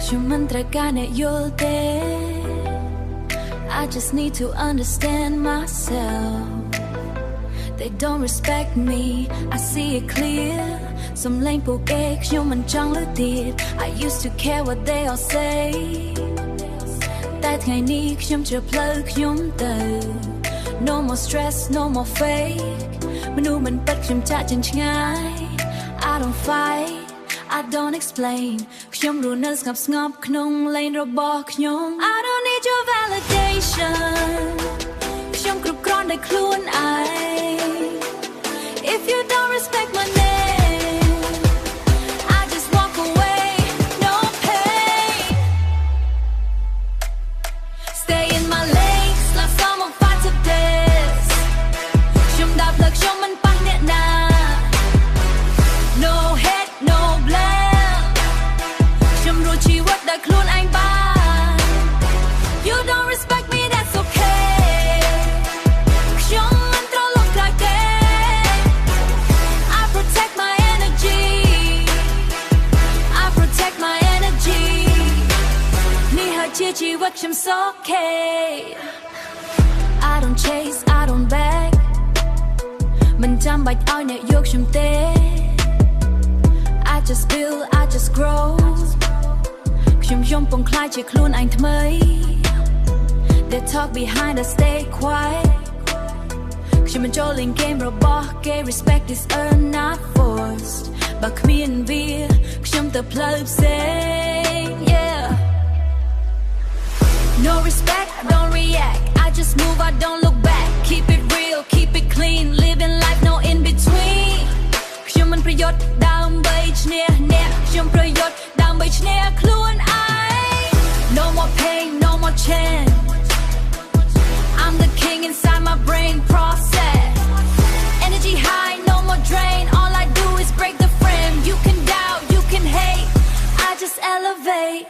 Human tragane yolte. I just need to understand myself. They don't respect me, I see it clear. Some lame poke human jungle did. I used to care what they all say. That I need him to plug him though. No more stress, no more fake. Manuman but him touching chai. I don't fight, I don't explain. Him runners ngap ngap knong lane robok nyong. I don't need your validation. Him group cron they clue I. If you don't respect my name, I just walk away, no pain. Stay in my lane, like someone fight to this. Shum đạp lực shum man băng nhẹ na. No hate, no blame. Shum ru chi wat đã khuôn anh ba. You don't respect me, that's okay. Shum man throw look like that. I protect my energy. I protect my energy. Ni hai chia chi wat shum okay. I don't chase, I don't beg. Mình chăm bạch oi nè yok shum te. I just build, I just grow. Shum shum pong khai chỉ khuôn anh thmei. They talk behind us, stay quiet. Shum enjoying game robot, gay respect is earned, not forced. But me and beer, shum the plug say, yeah. No respect, I don't react. I just move, I don't look back. Keep it real, keep it clean. Living life, no in between. Human prayot, down beach near, near. Human prayot, down beach near. Clue I. No more pain, no more chance. I'm the king inside my brain process. Energy high, no more drain. All I do is break the frame. You can doubt, you can hate. I just elevate.